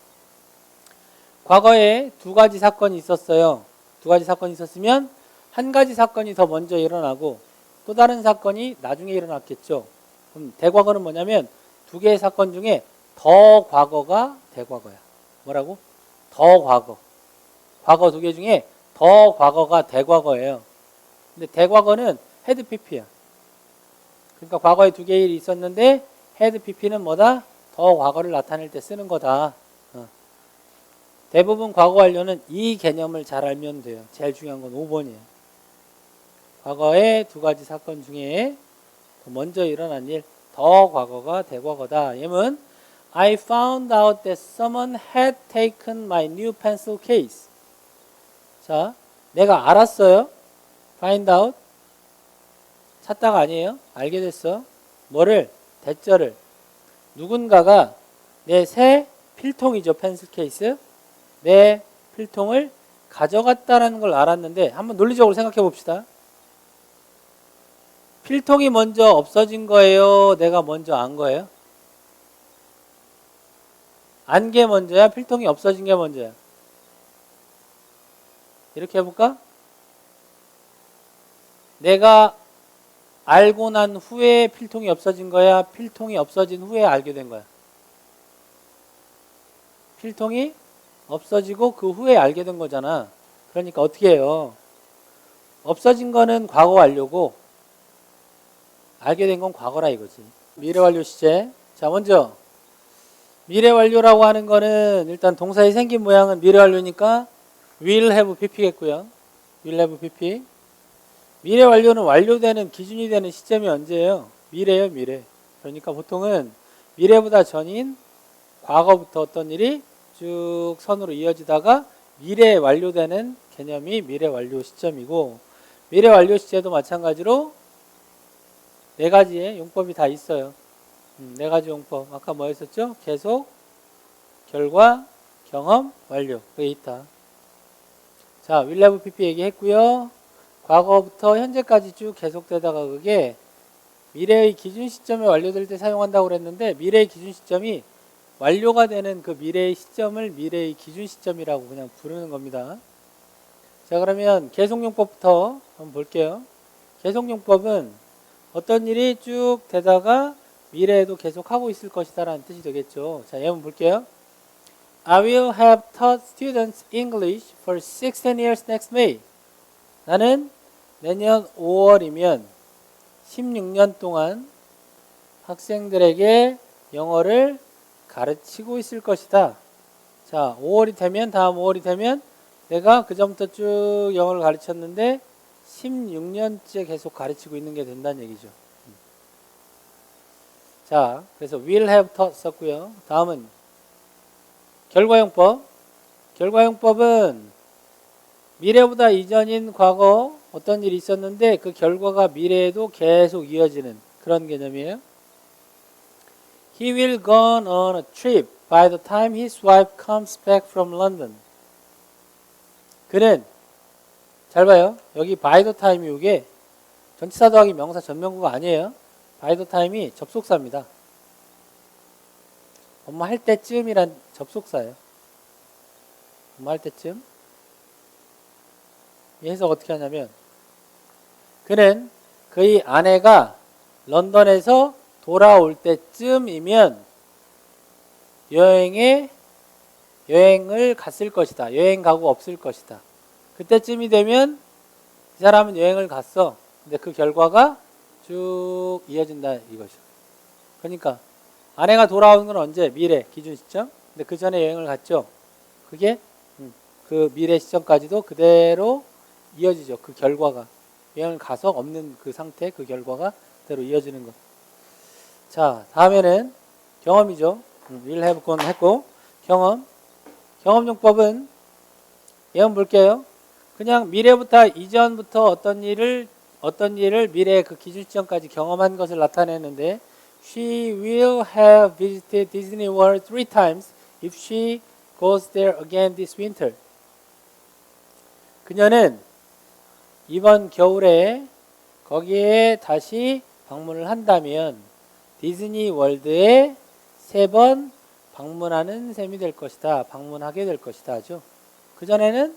과거에 두 가지 사건이 있었어요. 두 가지 사건이 있었으면 한 가지 사건이 더 먼저 일어나고 또 다른 사건이 나중에 일어났겠죠. 그럼 대과거는 뭐냐면 두 개의 사건 중에 더 과거가 대과거야. 뭐라고? 더 과거. 과거 두 개 중에 더 과거가 대과거예요. 근데 대과거는 had pp야. 그러니까 과거에 두 개의 일이 있었는데 had pp는 뭐다? 더 과거를 나타낼 때 쓰는 거다. 대부분 과거 완료는 이 개념을 잘 알면 돼요. 제일 중요한 건 5번이에요. 과거의 두 가지 사건 중에 먼저 일어난 일, 더 과거가 대과거다. 예문 I found out that someone had taken my new pencil case. 자, 내가 알았어요. find out. 찾다가 아니에요. 알게 됐어. 뭐를? 대절을. 누군가가 내 새 필통이죠. 펜슬 케이스. 내 필통을 가져갔다라는 걸 알았는데 한번 논리적으로 생각해 봅시다. 필통이 먼저 없어진 거예요? 내가 먼저 안 거예요? 안 게 먼저야? 필통이 없어진 게 먼저야? 이렇게 해볼까? 내가 알고 난 후에 필통이 없어진 거야? 필통이 없어진 후에 알게 된 거야? 필통이 없어지고 그 후에 알게 된 거잖아. 그러니까 어떻게 해요? 없어진 거는 과거 완료고 알게 된 건 과거라 이거지. 미래 완료 시제. 자, 먼저 미래 완료라고 하는 거는 일단 동사의 생긴 모양은 미래 완료니까 will have pp겠고요. will have pp. 미래 완료는 완료되는 기준이 되는 시점이 언제예요? 미래예요, 미래. 그러니까 보통은 미래보다 전인 과거부터 어떤 일이 쭉 선으로 이어지다가 미래에 완료되는 개념이 미래 완료 시점이고, 미래 완료 시제도 마찬가지로 네 가지의 용법이 다 있어요. 네 가지 용법. 아까 뭐 했었죠? 계속, 결과, 경험, 완료. 그게 있다. 자, will have pp 얘기했고요. 과거부터 현재까지 쭉 계속되다가 그게 미래의 기준 시점에 완료될 때 사용한다고 그랬는데, 미래의 기준 시점이 완료가 되는 그 미래의 시점을 미래의 기준 시점이라고 그냥 부르는 겁니다. 자, 그러면 계속용법부터 한번 볼게요. 계속용법은 어떤 일이 쭉 되다가 미래에도 계속하고 있을 것이다 라는 뜻이 되겠죠. 자, 예문 볼게요. I will have taught students English for 16 years next May. 나는 내년 5월이면 16년 동안 학생들에게 영어를 가르치고 있을 것이다. 자, 5월이 되면, 다음 5월이 되면 내가 그 전부터 쭉 영어를 가르쳤는데 16년째 계속 가르치고 있는 게 된다는 얘기죠. 자, 그래서 will have taught 썼고요. 다음은 결과용법. 결과용법은 미래보다 이전인 과거 어떤 일이 있었는데 그 결과가 미래에도 계속 이어지는 그런 개념이에요. He will go on a trip by the time his wife comes back from London. 그는, 잘 봐요. 여기 by the time 이게 전치사 더하기 명사 전명구가 아니에요. by the time이 접속사입니다. 엄마 할 때쯤이란 접속사예요. 엄마 할 때쯤. 이 해석 어떻게 하냐면, 그는 그의 아내가 런던에서 돌아올 때쯤이면 여행을 갔을 것이다. 여행 가고 없을 것이다. 그때쯤이 되면 이 사람은 여행을 갔어. 근데 그 결과가 쭉 이어진다 이거죠. 그러니까 아내가 돌아오는 건 언제? 미래 기준 시점. 근데 그 전에 여행을 갔죠. 그게 그 미래 시점까지도 그대로 이어지죠. 그 결과가 여행을 가서 없는 그 상태, 그 결과가 그대로 이어지는 것. 자, 다음에는 경험이죠. will have gone 했고, 경험용법은 예문 볼게요. 그냥 미래부터 이전부터 어떤 일을 미래의 그 기준 시점까지 경험한 것을 나타내는데, She will have visited Disney World 3 times if she goes there again this winter. 그녀는 이번 겨울에 거기에 다시 방문을 한다면 디즈니 월드에 3번 방문하는 셈이 될 것이다. 방문하게 될 것이다 하죠. 그전에는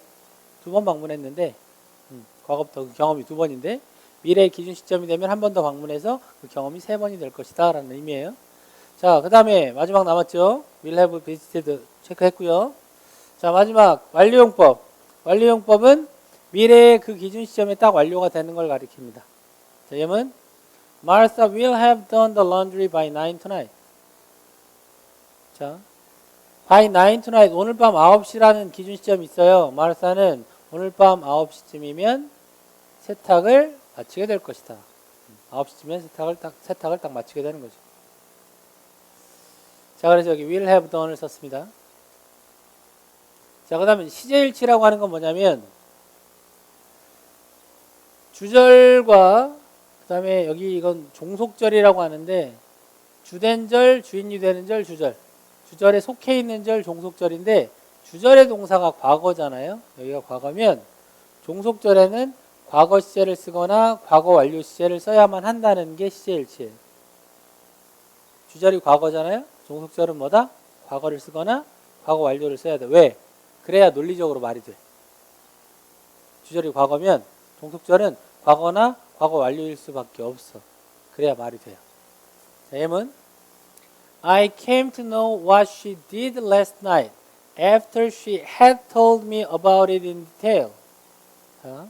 2번 방문했는데 과거부터 그 경험이 2번인데 미래의 기준 시점이 되면 한 번 더 방문해서 그 경험이 3번이 될 것이다 라는 의미예요. 자, 그 다음에 마지막 남았죠. will have visited 체크했고요. 자, 마지막 완료용법. 완료용법은 미래의 그 기준 시점에 딱 완료가 되는 걸 가리킵니다. 자, 예문 Martha will have done the laundry by 9 tonight. 자, by 9 tonight, 오늘 밤 9시라는 기준 시점이 있어요. 마르사는 오늘 밤 9시쯤이면 세탁을 마치게 될 것이다. 9시쯤이면 세탁을 딱 마치게 되는 거죠. 자, 그래서 여기 will have done을 썼습니다. 자, 그 다음에 시제일치라고 하는 건 뭐냐면 주절과 그 다음에 여기 이건 종속절이라고 하는데 주된 절, 주인이 되는 절, 주절. 주절에 속해 있는 절 종속절인데 주절의 동사가 과거잖아요. 여기가 과거면 종속절에는 과거 시제를 쓰거나 과거 완료 시제를 써야만 한다는 게 시제일치예요. 주절이 과거잖아요. 종속절은 뭐다? 과거를 쓰거나 과거 완료를 써야 돼. 왜? 그래야 논리적으로 말이 돼. 주절이 과거면 종속절은 과거나 과거 완료일 수밖에 없어. 그래야 말이 돼요. 자, 예문 I came to know what she did last night after she had told me about it in detail. 자,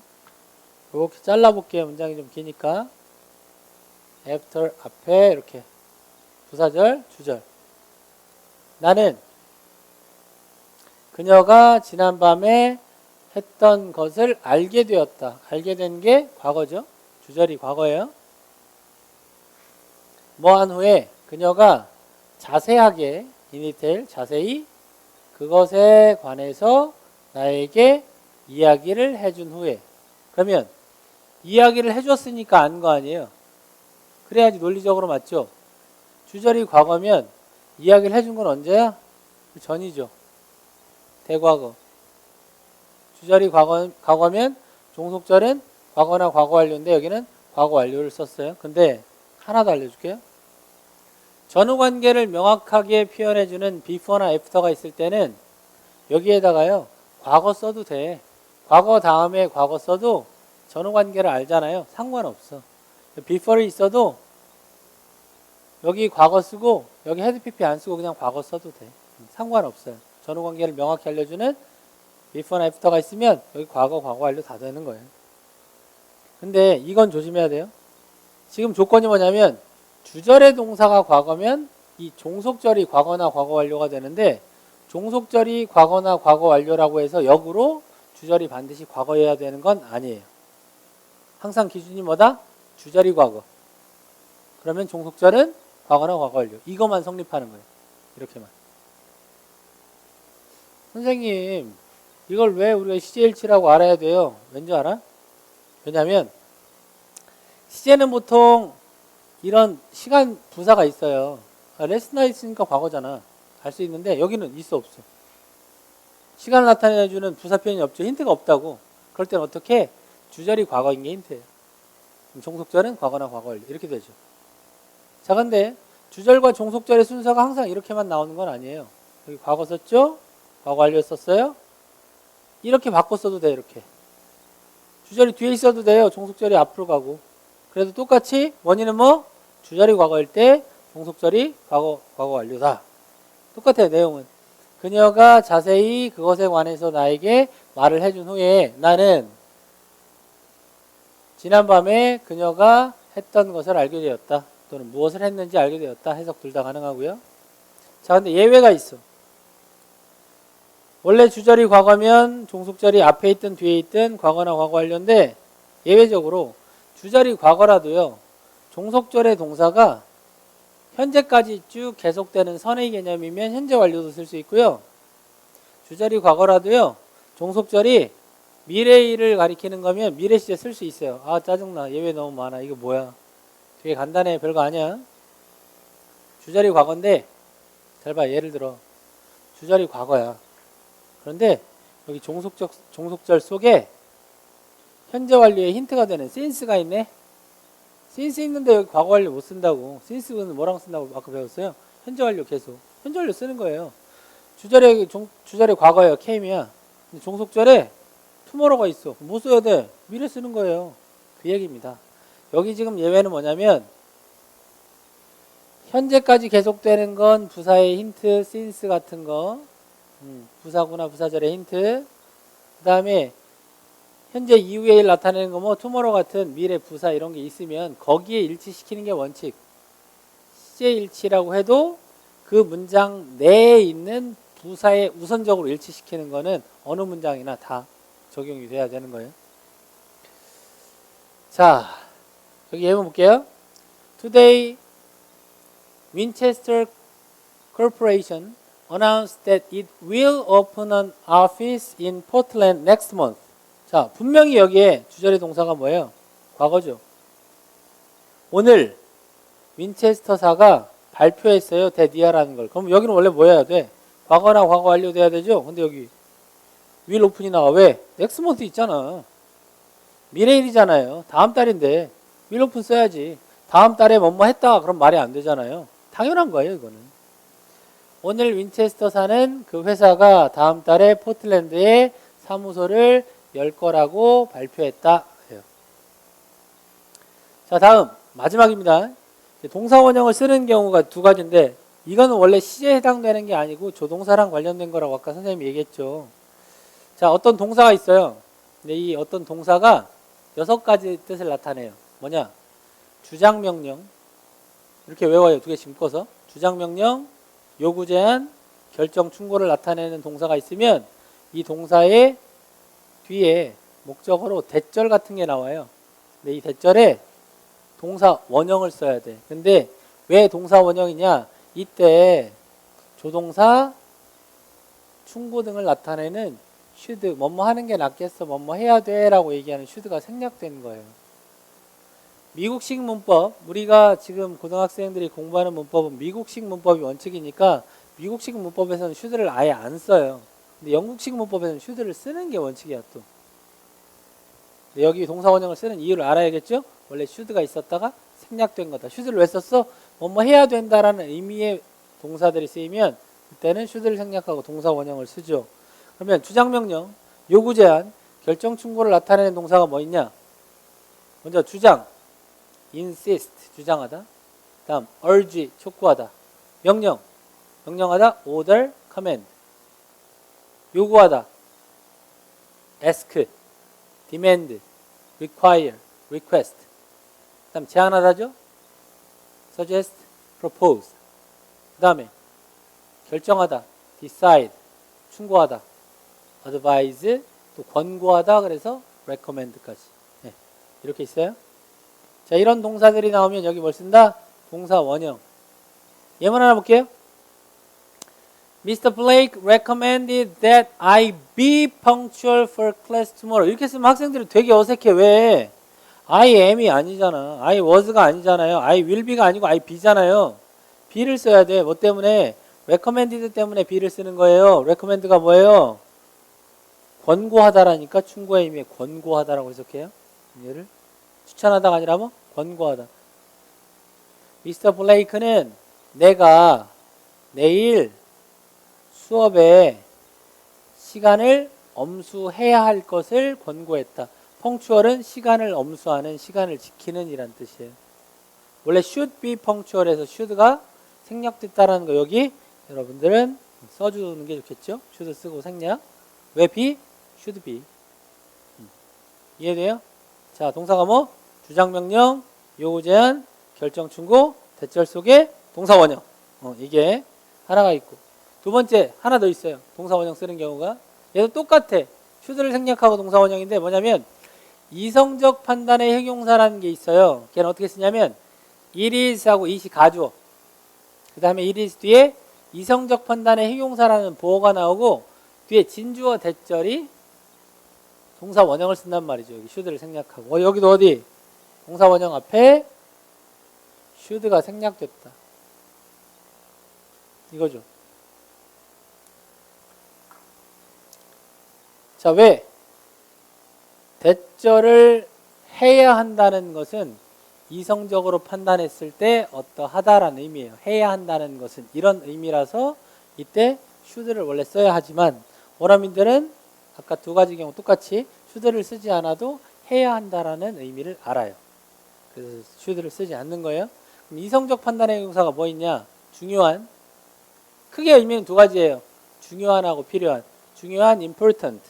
이렇게 잘라볼게요. 문장이 좀 기니까. after 앞에 이렇게 부사절, 주절. 나는 그녀가 지난밤에 했던 것을 알게 되었다. 알게 된 게 과거죠. 주절이 과거예요. 뭐한 후에 그녀가 자세하게 in detail 자세히 그것에 관해서 나에게 이야기를 해준 후에. 그러면 이야기를 해줬으니까 안 거 아니에요. 그래야지 논리적으로 맞죠. 주절이 과거면 이야기를 해준 건 언제야? 전이죠. 대과거. 주절이 과거면 종속절은 과거나 과거 완료인데 여기는 과거 완료를 썼어요. 근데 하나 더 알려줄게요. 전후 관계를 명확하게 표현해주는 before나 after가 있을 때는 여기에다가요 과거 써도 돼. 과거 다음에 과거 써도 전후 관계를 알잖아요. 상관없어. before이 있어도 여기 과거 쓰고 여기 헤드 PP 안 쓰고 그냥 과거 써도 돼. 상관없어요. 전후 관계를 명확히 알려주는 before나 after가 있으면 여기 과거 완료 다 되는 거예요. 근데 이건 조심해야 돼요. 지금 조건이 뭐냐면 주절의 동사가 과거면 이 종속절이 과거나 과거 완료가 되는데 종속절이 과거나 과거 완료라고 해서 역으로 주절이 반드시 과거여야 되는 건 아니에요. 항상 기준이 뭐다? 주절이 과거. 그러면 종속절은 과거나 과거 완료. 이것만 성립하는 거예요. 이렇게만. 선생님, 이걸 왜 우리가 시제일치라고 알아야 돼요? 왠지 알아? 왜냐면 시제는 보통 이런 시간 부사가 있어요. 레스나 있으니까 과거잖아. 알 수 있는데 여기는 있어 없어. 시간을 나타내주는 부사 표현이 없죠. 힌트가 없다고. 그럴 때는 어떻게? 주절이 과거인 게 힌트예요. 종속절은 과거나 과거 완료. 이렇게 되죠. 자, 근데 주절과 종속절의 순서가 항상 이렇게만 나오는 건 아니에요. 여기 과거 썼죠? 과거 완료 썼어요? 이렇게 바꿔 써도 돼요. 이렇게. 주절이 뒤에 있어도 돼요. 종속절이 앞으로 가고. 그래도 똑같이 원인은 뭐? 주절이 과거일 때 종속절이 과거 완료다. 똑같아요. 내용은. 그녀가 자세히 그것에 관해서 나에게 말을 해준 후에 나는 지난밤에 그녀가 했던 것을 알게 되었다. 또는 무엇을 했는지 알게 되었다. 해석 둘 다 가능하고요. 자, 근데 예외가 있어. 원래 주절이 과거면 종속절이 앞에 있든 뒤에 있든 과거나 과거 완료인데 예외적으로 주절이 과거라도요. 종속절의 동사가 현재까지 쭉 계속되는 선의 개념이면 현재 완료도 쓸 수 있고요. 주절이 과거라도요. 종속절이 미래일을 가리키는 거면 미래 시제 쓸 수 있어요. 아, 짜증나. 예외 너무 많아. 이거 뭐야. 되게 간단해. 별거 아니야. 주절이 과거인데 잘 봐. 예를 들어 주절이 과거야. 그런데 여기 종속절 속에 현재 완료에 힌트가 되는 since가 있네. since 있는데 여기 과거 완료 못 쓴다고. since는 뭐랑 쓴다고 아까 배웠어요? 현재 완료 계속. 현재 완료 쓰는 거예요. 주절에 과거예요. came이야. 근데 종속절에 tomorrow가 있어. 뭐 써야 돼? 미래 쓰는 거예요. 그 얘기입니다. 여기 지금 예외는 뭐냐면 현재까지 계속되는 건 부사의 힌트, since 같은 거. 부사구나 부사절의 힌트. 그 다음에 현재 이후의 일 나타내는 거 뭐 투모로우 같은 미래 부사 이런 게 있으면 거기에 일치시키는 게 원칙. 시제 일치라고 해도 그 문장 내에 있는 부사에 우선적으로 일치시키는 거는 어느 문장이나 다 적용이 돼야 되는 거예요. 자, 여기 예문 볼게요. Today, Winchester Corporation announced that it will open an office in Portland next month. 자, 분명히 여기에 주절의 동사가 뭐예요? 과거죠. 오늘 윈체스터사가 발표했어요. 대디아라는 걸. 그럼 여기는 원래 뭐 해야 돼? 과거나 과거 완료돼야 되죠? 근데 여기 will open이 나와. 왜? next month 있잖아. 미래일이잖아요. 다음 달인데 will open 써야지. 다음 달에 뭐뭐 했다. 그럼 말이 안 되잖아요. 당연한 거예요, 이거는. 오늘 윈체스터사는 그 회사가 다음 달에 포틀랜드에 사무소를 열 거라고 발표했다. 자, 다음 마지막입니다. 동사 원형을 쓰는 경우가 두 가지인데 이거는 원래 시제에 해당되는 게 아니고 조동사랑 관련된 거라고 아까 선생님이 얘기했죠. 자, 어떤 동사가 있어요. 근데 이 어떤 동사가 6가지 뜻을 나타내요. 뭐냐? 주장명령. 이렇게 외워요. 2개씩 묶어서. 주장명령, 요구제한, 결정, 충고를 나타내는 동사가 있으면 이 동사의 뒤에 목적어로 대절 같은 게 나와요. 근데 이 대절에 동사 원형을 써야 돼. 근데 왜 동사 원형이냐? 이때 조동사, 충고 등을 나타내는 should 뭐뭐 하는 게 낫겠어, 뭐뭐 해야 돼라고 얘기하는 should가 생략된 거예요. 미국식 문법, 우리가 지금 고등학생들이 공부하는 문법은 미국식 문법이 원칙이니까 미국식 문법에서는 should를 아예 안 써요. 근데 영국식 문법에서는 should를 쓰는 게 원칙이야 또. 여기 동사 원형을 쓰는 이유를 알아야겠죠? 원래 should가 있었다가 생략된 거다. should를 왜 썼어? 뭐뭐 해야 된다라는 의미의 동사들이 쓰이면 그때는 should를 생략하고 동사 원형을 쓰죠. 그러면 주장명령, 요구제한, 결정충고를 나타내는 동사가 뭐 있냐? 먼저 주장, insist, 주장하다. 다음 urge, 촉구하다. 명령, 명령하다. order, command. 요구하다. ask, demand, require, request. 다음 제안하다죠. suggest, propose. 그 다음에 결정하다. decide, 충고하다. advise, 또 권고하다. 그래서 recommend까지. 네, 이렇게 있어요. 자, 이런 동사들이 나오면 여기 뭘 쓴다? 동사 원형. 예문 하나 볼게요. Mr. Blake recommended that I be punctual for class tomorrow. 이렇게 쓰면 학생들이 되게 어색해. 왜? I am이 아니잖아. I was가 아니잖아요. I will be가 아니고 I be잖아요. be를 써야 돼. 뭐 때문에? recommended 때문에 be를 쓰는 거예요. recommend가 뭐예요? 권고하다라니까 충고의 의미에 권고하다라고 해석해요. 얘를 추천하다가 아니라 뭐? 권고하다. 미스터 블레이크는 내가 내일 수업에 시간을 엄수해야 할 것을 권고했다. 펑추얼은 시간을 엄수하는, 시간을 지키는 이란 뜻이에요. 원래 should be punctual에서 should가 생략됐다라는 거 여기 여러분들은 써주는 게 좋겠죠? should 쓰고 생략. 왜 be? should be. 이해돼요? 자, 동사가 뭐? 주장명령, 요구제한, 결정충고, 대절 속에 동사원형. 이게 하나가 있고. 두 번째, 하나 더 있어요. 동사원형 쓰는 경우가. 얘도 똑같아. should를 생략하고 동사원형인데 뭐냐면 이성적 판단의 형용사라는 게 있어요. 걔는 어떻게 쓰냐면 it is 하고 it이 가주어. 그 다음에 it is 뒤에 이성적 판단의 형용사라는 보어가 나오고 뒤에 진주어 대절이 동사 원형을 쓴단 말이죠. 여기 should를 생략하고. 여기도 어디? 동사 원형 앞에 should가 생략됐다. 이거죠. 자, 왜? 대절을 해야 한다는 것은 이성적으로 판단했을 때 어떠하다라는 의미예요. 해야 한다는 것은 이런 의미라서 이때 should를 원래 써야 하지만 원어민들은 아까 두 가지 경우 똑같이 should를 쓰지 않아도 해야 한다라는 의미를 알아요. 그래서 should를 쓰지 않는 거예요. 그럼 이성적 판단의 형용사가 뭐 있냐? 중요한. 크게 의미는 두 가지예요. 중요한하고 필요한. 중요한 important.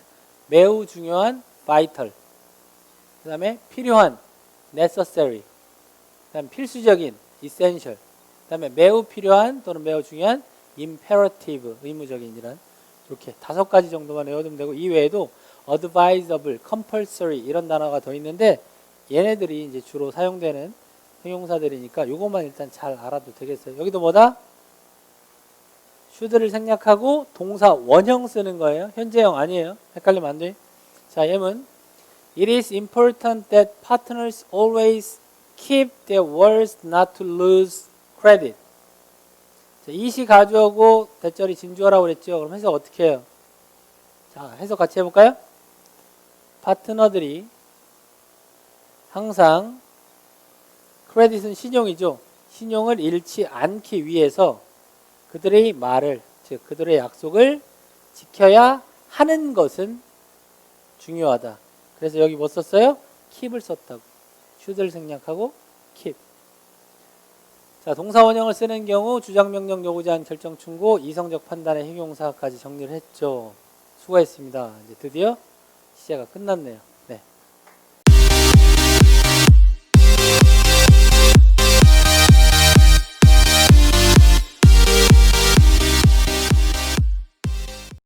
매우 중요한 vital. 그 다음에 필요한 necessary. 그 다음에 필수적인 essential. 그 다음에 매우 필요한 또는 매우 중요한 imperative. 의무적인 이란. 이렇게 5가지 정도만 외워두면 되고 이 외에도 advisable, compulsory 이런 단어가 더 있는데 얘네들이 이제 주로 사용되는 형용사들이니까 이것만 일단 잘 알아도 되겠어요. 여기도 뭐다? should를 생략하고 동사 원형 쓰는 거예요. 현재형 아니에요. 헷갈리면 안 돼. 자, 예문. It is important that partners always keep their words not to lose credit. 자, it이 가주어고 대절이 진주어라고 그랬죠. 그럼 해석 어떻게 해요? 자, 해석 같이 해볼까요? 파트너들이 항상 크레딧은 신용이죠. 신용을 잃지 않기 위해서 그들의 말을, 즉 그들의 약속을 지켜야 하는 것은 중요하다. 그래서 여기 뭐 썼어요? keep을 썼다고. should를 생략하고 keep. 자, 동사 원형을 쓰는 경우 주장명령, 요구제한, 결정충고, 이성적 판단의 형용사까지 정리를 했죠. 수고했습니다. 이제 드디어 시제가 끝났네요.